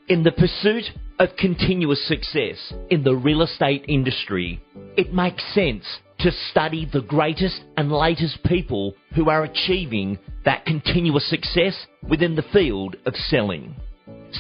In the pursuit of continuous success in the real estate industry, it makes sense to study the greatest and latest people who are achieving that continuous success within the field of selling.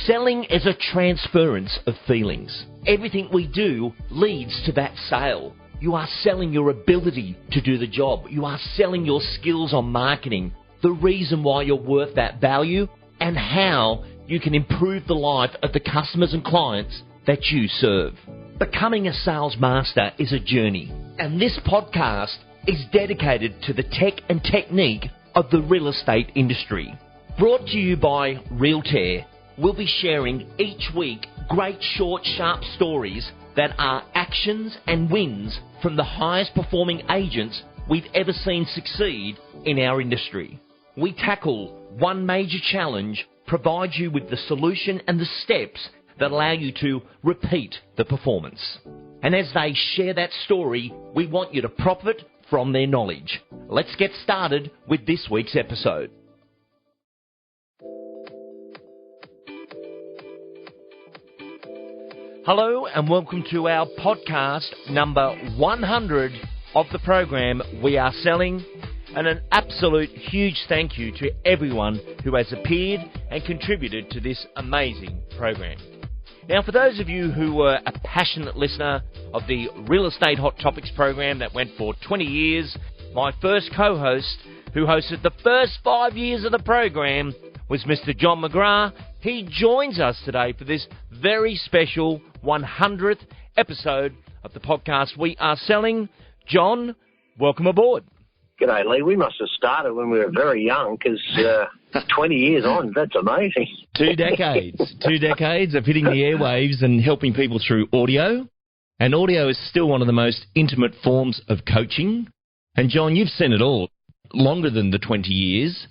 Selling is a transference of feelings. Everything we do leads to that sale. You are selling your ability to do the job. You are selling your skills on marketing, the reason why you're worth that value, and how you can improve the life of the customers and clients that you serve. Becoming a sales master is a journey, and this podcast is dedicated to the tech and technique of the real estate industry. Brought to you by Realtor, we'll be sharing each week great short, sharp stories that are actions and wins from the highest performing agents we've ever seen succeed in our industry. We tackle one major challenge, provide you with the solution and the steps that allow you to repeat the performance. And as they share that story, we want you to profit from their knowledge. Let's get started with this week's episode. Hello and welcome to our podcast number 100 of the program We Are Selling. And an absolute huge thank you to everyone who has appeared and contributed to this amazing program. Now, for those of you who were a passionate listener of the Real Estate Hot Topics program that went for 20 years, my first co-host, who hosted the first 5 years of the program, was Mr. John McGrath. He joins us today for this very special 100th episode of the podcast We Are Selling. John, welcome aboard. G'day, Lee. We must have started when we were very young because 20 years on, that's amazing. 2 decades. 2 decades of hitting the airwaves and helping people through audio. And audio is still one of the most intimate forms of coaching. And, John, you've seen it all, longer than the 20 years.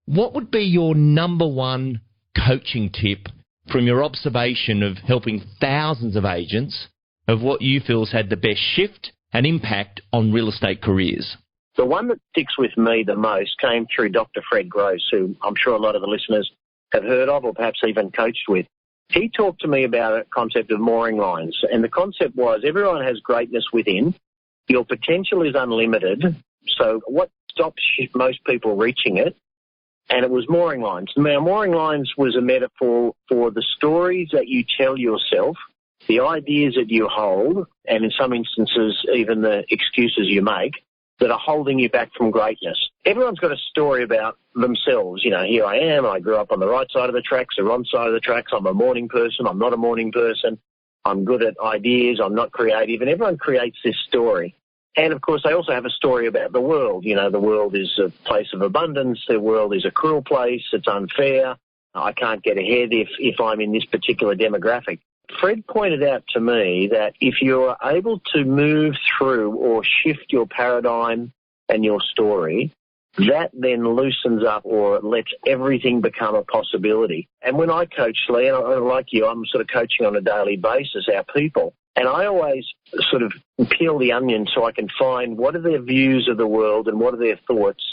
What would be your number one coaching tip from your observation of helping thousands of agents of what you feel has had the best shift and impact on real estate careers? The one that sticks with me the most came through Dr. Fred Gross, who I'm sure a lot of the listeners have heard of or perhaps even coached with. He talked to me about a concept of mooring lines, and the concept was everyone has greatness within. Your potential is unlimited, so what stops most people reaching it? And it was mooring lines. Now, mooring lines was a metaphor for the stories that you tell yourself, the ideas that you hold, and in some instances even the excuses you make, that are holding you back from greatness. Everyone's got a story about themselves. You know, here I am, I grew up on the right side of the tracks, the wrong side of the tracks, I'm a morning person, I'm not a morning person, I'm good at ideas, I'm not creative, and everyone creates this story. And, of course, they also have a story about the world. You know, the world is a place of abundance, the world is a cruel place, it's unfair, I can't get ahead if I'm in this particular demographic. Fred pointed out to me that if you're able to move through or shift your paradigm and your story, that then loosens up or lets everything become a possibility. And when I coach, Lee, and I, like you, I'm sort of coaching on a daily basis our people, and I always sort of peel the onion so I can find what are their views of the world and what are their thoughts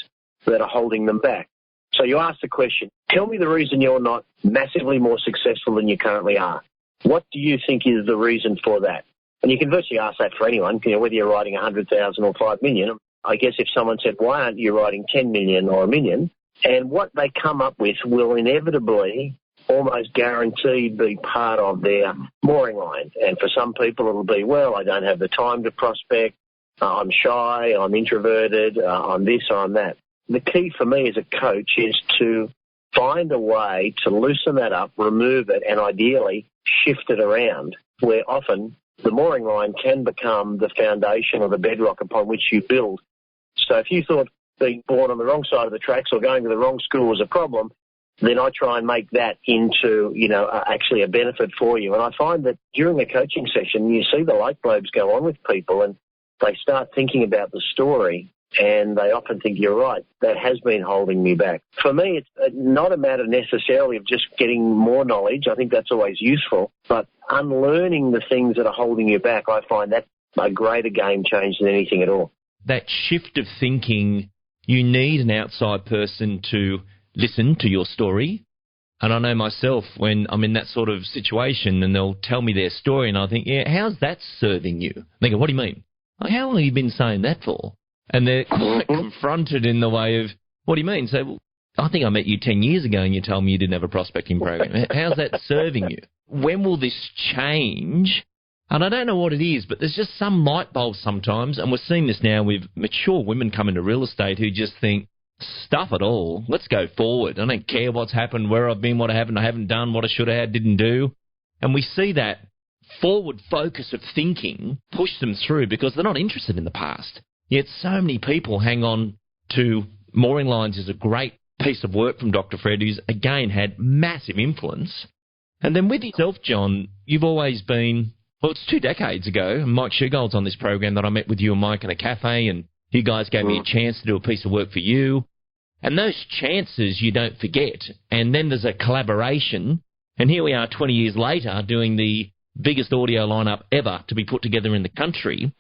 that are holding them back. So you ask the question, tell me the reason you're not massively more successful than you currently are. What do you think is the reason for that? And you can virtually ask that for anyone, you know, whether you're writing 100,000 or 5 million. I guess if someone said, why aren't you writing 10 million or a million? And what they come up with will inevitably, almost guaranteed, be part of their mooring line. And for some people it'll be, well, I don't have the time to prospect, I'm shy, I'm introverted, I'm this or I'm that. The key for me as a coach is to find a way to loosen that up, remove it, and ideally shift it around, where often the mooring line can become the foundation or the bedrock upon which you build. So if you thought being born on the wrong side of the tracks or going to the wrong school was a problem, then I try and make that into, you know, actually a benefit for you. And I find that during a coaching session, you see the light bulbs go on with people and they start thinking about the story. And they often think, you're right, that has been holding me back. For me, it's not a matter necessarily of just getting more knowledge. I think that's always useful. But unlearning the things that are holding you back, I find that a greater game change than anything at all. That shift of thinking, you need an outside person to listen to your story, And I know myself when I'm in that sort of situation and they'll tell me their story and I think, yeah, how's that serving you? They go, what do you mean? Like, how long have you been saying that for? And they're quite confronted in the way of, what do you mean? So, well, I think I met you 10 years ago and you told me you didn't have a prospecting program. How's that serving you? When will this change? And I don't know what it is, but there's just some light bulbs sometimes, and we're seeing this now with mature women come into real estate who just think, stuff it all, let's go forward. I don't care what's happened, where I've been, what I haven't done, what I should have had, didn't do. And we see that forward focus of thinking push them through because they're not interested in the past. Yet so many people hang on to mooring lines is a great piece of work from Dr. Fred, who's, again, had massive influence. And then with yourself, John, you've always been, well, it's 2 decades ago, and Mike Shugold's on this program that I met with you and Mike in a cafe, and you guys gave me a chance to do a piece of work for you. And those chances you don't forget. And then there's a collaboration, and here we are 20 years later doing the biggest audio lineup ever to be put together in the country.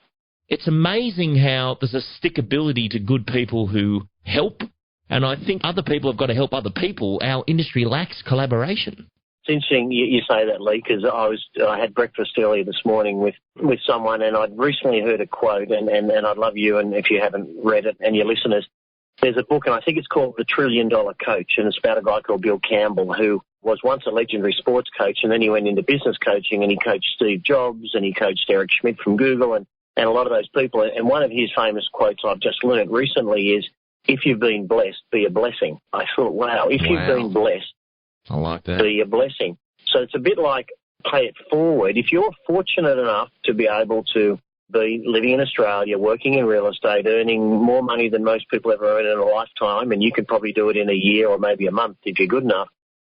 It's amazing how there's a stickability to good people who help, and I think other people have got to help other people. Our industry lacks collaboration. It's interesting you say that, Lee, because I had breakfast earlier this morning with someone, and I'd recently heard a quote, and I'd love you, and if you haven't read it, and your listeners, there's a book, and I think it's called The $1 Trillion Coach, and it's about a guy called Bill Campbell, who was once a legendary sports coach, and then he went into business coaching, and he coached Steve Jobs, and he coached Eric Schmidt from Google, and a lot of those people. And one of his famous quotes I've just learned recently is, if you've been blessed, be a blessing. I thought, wow, if you've been blessed, I like that. Be a blessing. So it's a bit like pay it forward. If you're fortunate enough to be able to be living in Australia, working in real estate, earning more money than most people ever earn in a lifetime, and you can probably do it in a year or maybe a month if you're good enough,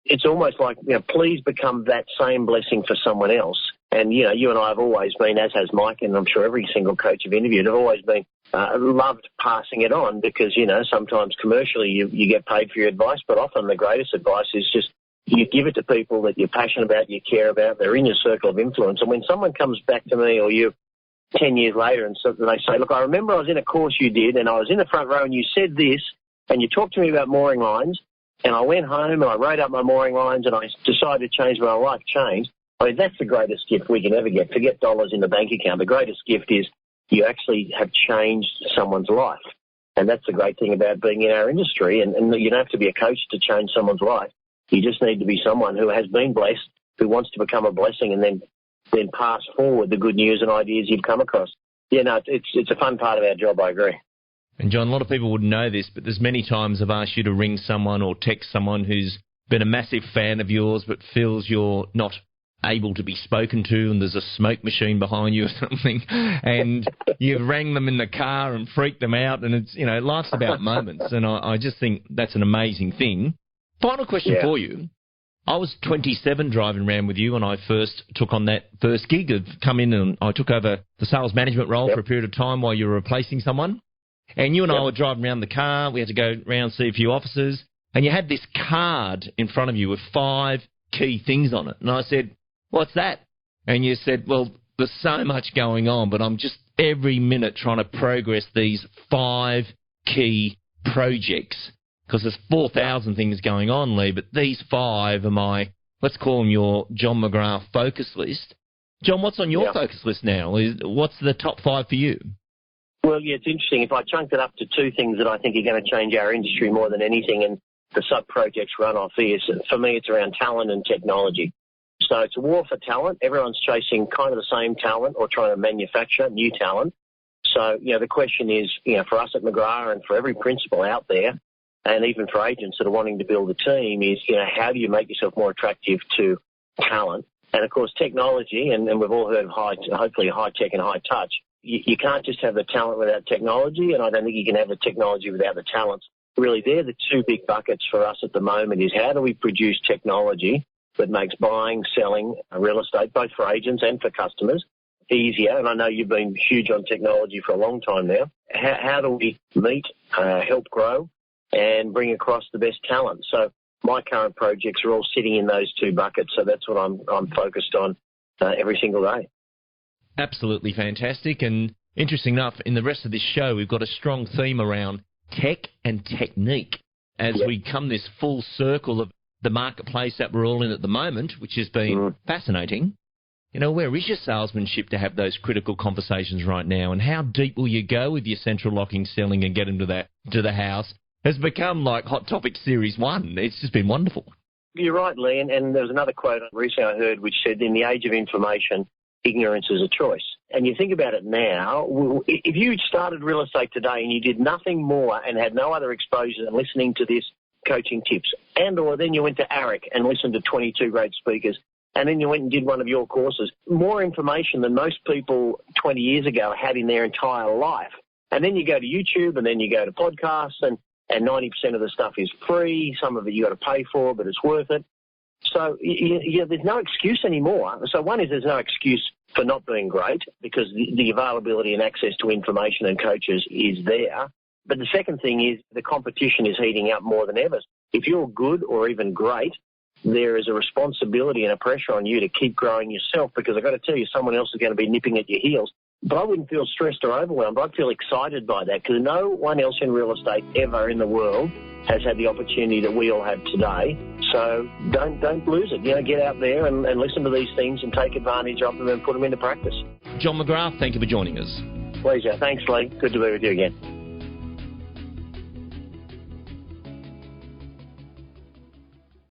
it's almost like, please become that same blessing for someone else. And, you and I have always been, as has Mike, and I'm sure every single coach I've interviewed, have always been loved passing it on because, sometimes commercially you get paid for your advice, but often the greatest advice is just you give it to people that you're passionate about, you care about, they're in your circle of influence. And when someone comes back to me or you 10 years later and so they say, look, I remember I was in a course you did and I was in the front row and you said this and you talked to me about mooring lines and I went home and I wrote up my mooring lines and I decided to change my life changed. I mean, that's the greatest gift we can ever get. Forget dollars in the bank account. The greatest gift is you actually have changed someone's life. And that's the great thing about being in our industry. And you don't have to be a coach to change someone's life. You just need to be someone who has been blessed, who wants to become a blessing and then pass forward the good news and ideas you've come across. Yeah, no, it's a fun part of our job, I agree. And John, a lot of people wouldn't know this, but there's many times I've asked you to ring someone or text someone who's been a massive fan of yours but feels you're not able to be spoken to and there's a smoke machine behind you or something, and you've rang them in the car and freaked them out, and it's, life's about moments, and I just think that's an amazing thing. Final question for you. I was 27 driving around with you when I first took on that first gig. I'd come in and I took over the sales management role for a period of time while you were replacing someone. And you and I were driving around the car. We had to go around and see a few officers. And you had this card in front of you with 5 key things on it. And I said, what's that? And you said, well, there's so much going on, but I'm just every minute trying to progress these 5 key projects. Because there's 4,000 things going on, Lee, but these 5 are my, let's call them your John McGrath focus list. John, what's on your focus list now? What's the top 5 for you? Well, yeah, it's interesting. If I chunked it up to 2 things that I think are going to change our industry more than anything, and the sub-projects run off is, for me, it's around talent and technology. So it's a war for talent. Everyone's chasing kind of the same talent or trying to manufacture new talent. So, the question is, for us at McGrath and for every principal out there, and even for agents that are wanting to build a team is, how do you make yourself more attractive to talent? And, of course, technology, and we've all heard of hopefully high tech and high touch. You can't just have the talent without technology, and I don't think you can have the technology without the talents. Really, they're the 2 big buckets for us at the moment is how do we produce technology that makes buying, selling real estate, both for agents and for customers, easier. And I know you've been huge on technology for a long time now. How do we meet, help grow, and bring across the best talent? So my current projects are all sitting in those 2 buckets, so that's what I'm focused on every single day. Absolutely fantastic. And interesting enough, in the rest of this show, we've got a strong theme around tech and technique as we come this full circle of the marketplace that we're all in at the moment, which has been fascinating. You know, where is your salesmanship to have those critical conversations right now? And how deep will you go with your central locking selling and get into the house? Has become like Hot Topic Series 1. It's just been wonderful. You're right, Lee, and there was another quote recently I heard which said, in the age of information, ignorance is a choice. And you think about it now, if you started real estate today and you did nothing more and had no other exposure than listening to this coaching tips, or then you went to ARIC and listened to 22 great speakers, and then you went and did one of your courses, more information than most people 20 years ago had in their entire life. And then you go to YouTube and then you go to podcasts and 90% of the stuff is free. Some of it you got to pay for, but it's worth it. So there's no excuse anymore. So one is there's no excuse for not being great because the availability and access to information and coaches is there. But the second thing is the competition is heating up more than ever. If you're good or even great, there is a responsibility and a pressure on you to keep growing yourself, because I've got to tell you, someone else is going to be nipping at your heels. But I wouldn't feel stressed or overwhelmed. I'd feel excited by that, because no one else in real estate ever in the world has had the opportunity that we all have today. So don't lose it. You know, get out there and listen to these things and take advantage of them and put them into practice. John McGrath, thank you for joining us. Pleasure. Thanks, Lee. Good to be with you again.